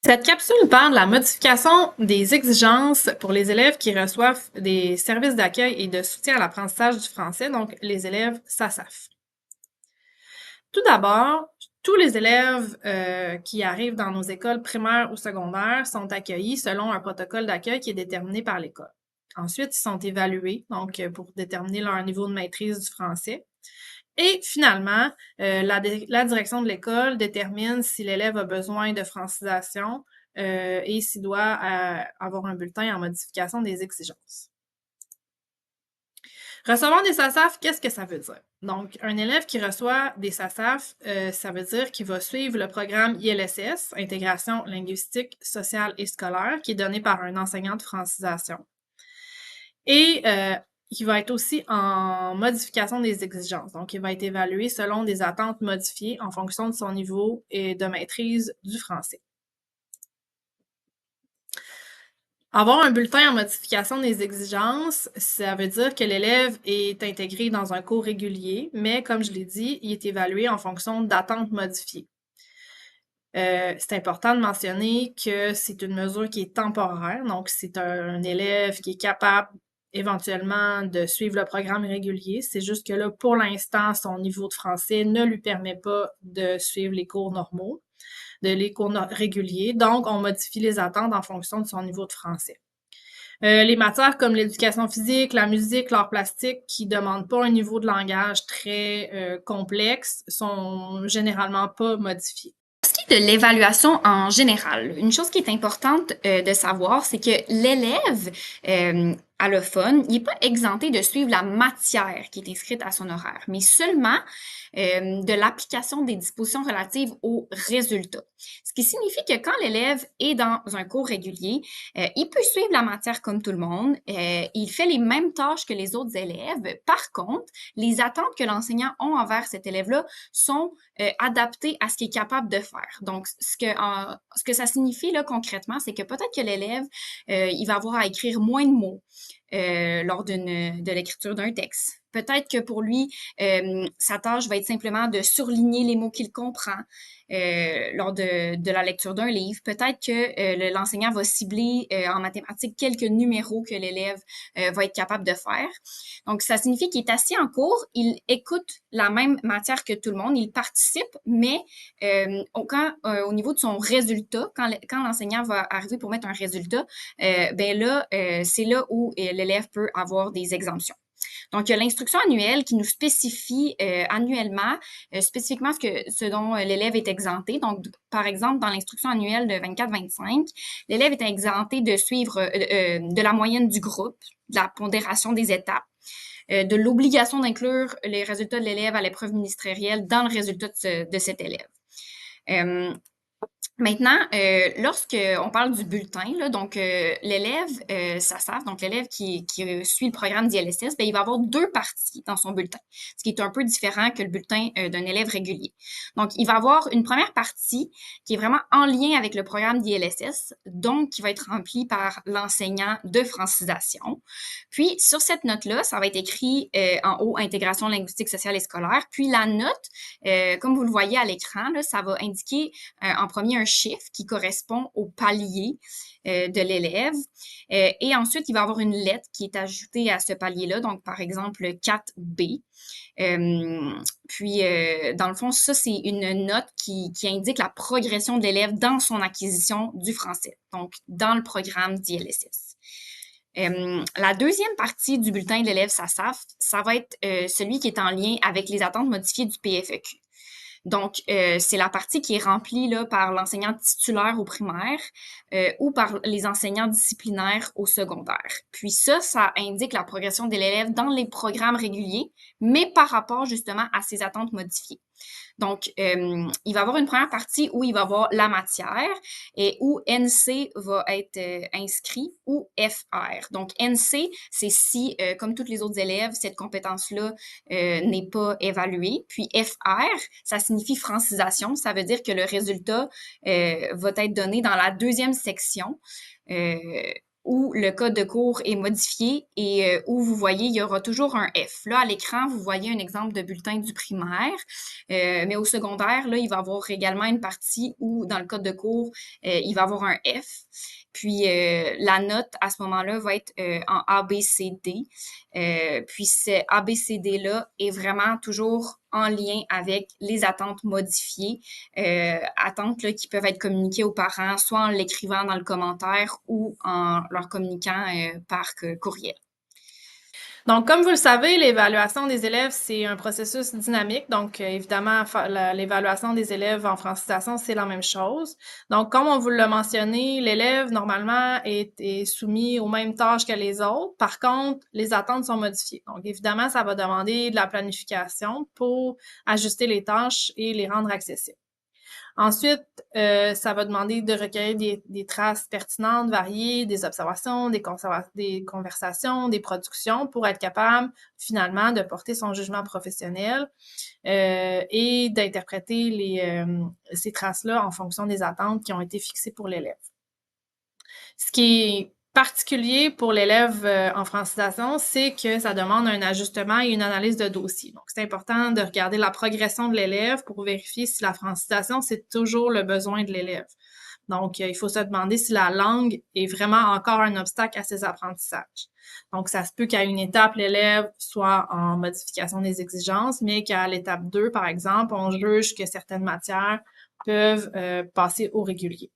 Cette capsule parle de la modification des exigences pour les élèves qui reçoivent des services d'accueil et de soutien à l'apprentissage du français, donc les élèves SASAF. Tout d'abord, tous les élèves qui arrivent dans nos écoles primaires ou secondaires sont accueillis selon un protocole d'accueil qui est déterminé par l'école. Ensuite, ils sont évalués, donc pour déterminer leur niveau de maîtrise du français. Et finalement, la direction de l'école détermine si l'élève a besoin de francisation et s'il doit avoir un bulletin en modification des exigences. Recevoir des SASAF, qu'est-ce que ça veut dire? Donc, un élève qui reçoit des SASAF, ça veut dire qu'il va suivre le programme ILSS, Intégration linguistique, sociale et scolaire, qui est donné par un enseignant de francisation. Et qui va être aussi en modification des exigences. Donc, il va être évalué selon des attentes modifiées en fonction de son niveau et de maîtrise du français. Avoir un bulletin en modification des exigences, ça veut dire que l'élève est intégré dans un cours régulier, mais comme je l'ai dit, il est évalué en fonction d'attentes modifiées. C'est important de mentionner que c'est une mesure qui est temporaire, donc c'est un élève qui est capable éventuellement de suivre le programme régulier. C'est juste que là, pour l'instant, son niveau de français ne lui permet pas de suivre les cours normaux, les cours réguliers. Donc, on modifie les attentes en fonction de son niveau de français. Les matières comme l'éducation physique, la musique, l'art plastique, qui demandent pas un niveau de langage très complexe, sont généralement pas modifiées. Pour ce qui est de l'évaluation en général, une chose qui est importante de savoir, c'est que l'élève allophone, il n'est pas exempté de suivre la matière qui est inscrite à son horaire, mais seulement de l'application des dispositions relatives aux résultats. Ce qui signifie que quand l'élève est dans un cours régulier, il peut suivre la matière comme tout le monde, il fait les mêmes tâches que les autres élèves. Par contre, les attentes que l'enseignant a envers cet élève-là sont adaptées à ce qu'il est capable de faire. Donc, ce que ça signifie là concrètement, c'est que peut-être que l'élève, il va avoir à écrire moins de mots lors de l'écriture d'un texte. Peut-être que pour lui, sa tâche va être simplement de surligner les mots qu'il comprend lors de la lecture d'un livre. Peut-être que l'enseignant va cibler en mathématiques quelques numéros que l'élève va être capable de faire. Donc, ça signifie qu'il est assis en cours, il écoute la même matière que tout le monde, il participe, mais au niveau de son résultat, quand l'enseignant va arriver pour mettre un résultat, ben là, c'est là où l'élève peut avoir des exemptions. Donc, il y a l'instruction annuelle qui nous spécifie annuellement spécifiquement ce dont l'élève est exempté. Donc, par exemple, dans l'instruction annuelle de 24-25, l'élève est exempté de suivre de la moyenne du groupe, de la pondération des étapes, de l'obligation d'inclure les résultats de l'élève à l'épreuve ministérielle dans le résultat de cet élève. Maintenant, lorsqu'on parle du bulletin, là, donc l'élève SASAF, donc l'élève qui suit le programme d'ILSS, ben, il va avoir deux parties dans son bulletin, ce qui est un peu différent que le bulletin d'un élève régulier. Donc, il va avoir une première partie qui est vraiment en lien avec le programme d'ILSS, donc qui va être remplie par l'enseignant de francisation. Puis, sur cette note-là, ça va être écrit en haut intégration linguistique, sociale et scolaire. Puis, la note, comme vous le voyez à l'écran, là, ça va indiquer en premier un chiffre qui correspond au palier de l'élève. Et ensuite, il va y avoir une lettre qui est ajoutée à ce palier-là, donc par exemple 4B. Puis, dans le fond, ça, c'est une note qui indique la progression de l'élève dans son acquisition du français, donc dans le programme d'ILSS. La deuxième partie du bulletin de l'élève SASAF, ça va être celui qui est en lien avec les attentes modifiées du PFEQ. Donc, c'est la partie qui est remplie là, par l'enseignant titulaire au primaire ou par les enseignants disciplinaires au secondaire. Puis ça indique la progression de l'élève dans les programmes réguliers, mais par rapport justement à ses attentes modifiées. Donc, il va y avoir une première partie où il va y avoir la matière et où NC va être inscrit ou FR. Donc, NC, c'est si, comme tous les autres élèves, cette compétence-là n'est pas évaluée. Puis FR, ça signifie francisation. Ça veut dire que le résultat va être donné dans la deuxième section. où le code de cours est modifié et où vous voyez, il y aura toujours un F. Là, à l'écran, vous voyez un exemple de bulletin du primaire, mais au secondaire, là, il va y avoir également une partie où, dans le code de cours, il va y avoir un F. Puis la note à ce moment-là va être en A, B, C, D. Puis ce A, B, C, D-là est vraiment toujours en lien avec les attentes modifiées, attentes là, qui peuvent être communiquées aux parents, soit en l'écrivant dans le commentaire ou en leur communiquant par courriel. Donc, comme vous le savez, l'évaluation des élèves, c'est un processus dynamique. Donc, évidemment, l'évaluation des élèves en francisation, c'est la même chose. Donc, comme on vous l'a mentionné, l'élève, normalement, est soumis aux mêmes tâches que les autres. Par contre, les attentes sont modifiées. Donc, évidemment, ça va demander de la planification pour ajuster les tâches et les rendre accessibles. Ensuite, ça va demander de recueillir des traces pertinentes, variées, des observations, des conversations, des productions pour être capable finalement de porter son jugement professionnel et d'interpréter ces traces-là en fonction des attentes qui ont été fixées pour l'élève. Ce qui est particulier pour l'élève en francisation, c'est que ça demande un ajustement et une analyse de dossier. Donc, c'est important de regarder la progression de l'élève pour vérifier si la francisation, c'est toujours le besoin de l'élève. Donc, il faut se demander si la langue est vraiment encore un obstacle à ses apprentissages. Donc, ça se peut qu'à une étape, l'élève soit en modification des exigences, mais qu'à l'étape 2, par exemple, on juge que certaines matières peuvent passer au régulier.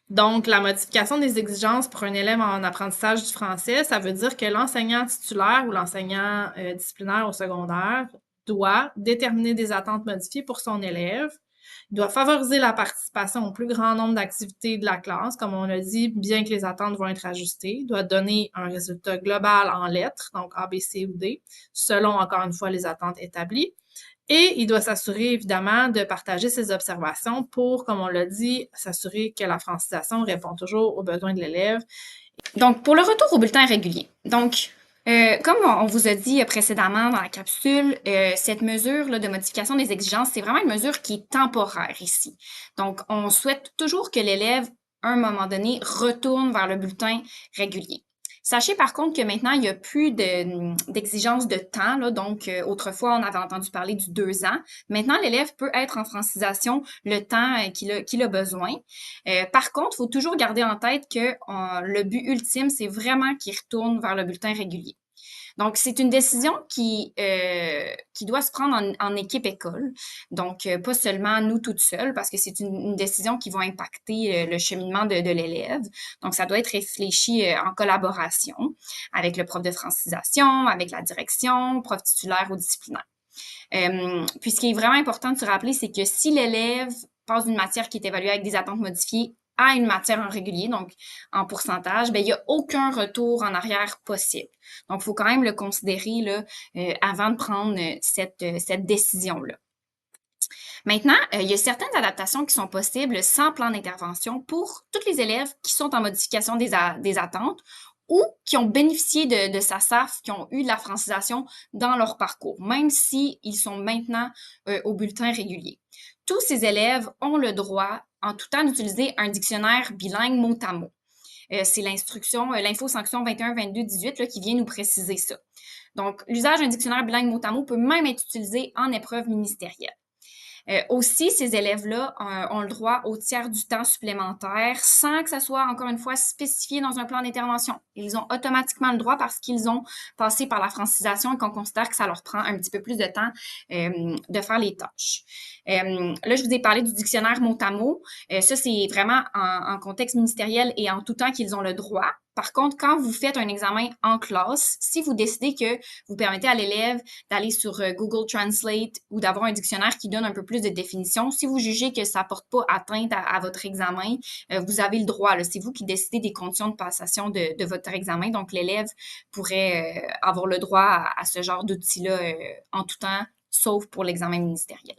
Donc, la modification des exigences pour un élève en apprentissage du français, ça veut dire que l'enseignant titulaire ou l'enseignant disciplinaire au secondaire doit déterminer des attentes modifiées pour son élève. Il doit favoriser la participation au plus grand nombre d'activités de la classe, comme on l'a dit, bien que les attentes vont être ajustées. Il doit donner un résultat global en lettres, donc A, B, C ou D, selon, encore une fois, les attentes établies. Et il doit s'assurer, évidemment, de partager ses observations pour, comme on l'a dit, s'assurer que la francisation répond toujours aux besoins de l'élève. Donc, pour le retour au bulletin régulier. Donc, comme on vous a dit précédemment dans la capsule, cette mesure là, de modification des exigences, c'est vraiment une mesure qui est temporaire ici. Donc, on souhaite toujours que l'élève, à un moment donné, retourne vers le bulletin régulier. Sachez par contre que maintenant, il n'y a plus d'exigence de temps. Là, donc, autrefois, on avait entendu parler du 2 ans. Maintenant, l'élève peut être en francisation le temps qu'il a besoin. Par contre, il faut toujours garder en tête que le but ultime, c'est vraiment qu'il retourne vers le bulletin régulier. Donc, c'est une décision qui doit se prendre en équipe école. Donc, pas seulement nous toutes seules, parce que c'est une décision qui va impacter le cheminement de l'élève. Donc, ça doit être réfléchi en collaboration avec le prof de francisation, avec la direction, prof titulaire ou disciplinaire. Puis, ce qui est vraiment important de se rappeler, c'est que si l'élève passe d'une matière qui est évaluée avec des attentes modifiées à une matière en régulier, donc en pourcentage, ben il n'y a aucun retour en arrière possible. Donc, il faut quand même le considérer là, avant de prendre cette décision-là. Maintenant, il y a certaines adaptations qui sont possibles sans plan d'intervention pour tous les élèves qui sont en modification des attentes ou qui ont bénéficié de SASAF, qui ont eu de la francisation dans leur parcours, même s'ils sont maintenant au bulletin régulier. Tous ces élèves ont le droit, en tout temps, d'utiliser un dictionnaire bilingue mot à mot. C'est l'instruction, l'info-sanction 21-22-18 là, qui vient nous préciser ça. Donc, l'usage d'un dictionnaire bilingue mot à mot peut même être utilisé en épreuve ministérielle. Aussi, ces élèves-là ont le droit au tiers du temps supplémentaire sans que ça soit, encore une fois, spécifié dans un plan d'intervention. Ils ont automatiquement le droit parce qu'ils ont passé par la francisation et qu'on considère que ça leur prend un petit peu plus de temps de faire les tâches. Là, je vous ai parlé du dictionnaire mot à mot. Ça, c'est vraiment en contexte ministériel et en tout temps qu'ils ont le droit. Par contre, quand vous faites un examen en classe, si vous décidez que vous permettez à l'élève d'aller sur Google Translate ou d'avoir un dictionnaire qui donne un peu plus de définition, si vous jugez que ça ne porte pas atteinte à votre examen, vous avez le droit. C'est vous qui décidez des conditions de passation de votre examen. Donc, l'élève pourrait avoir le droit à ce genre d'outil-là en tout temps, sauf pour l'examen ministériel.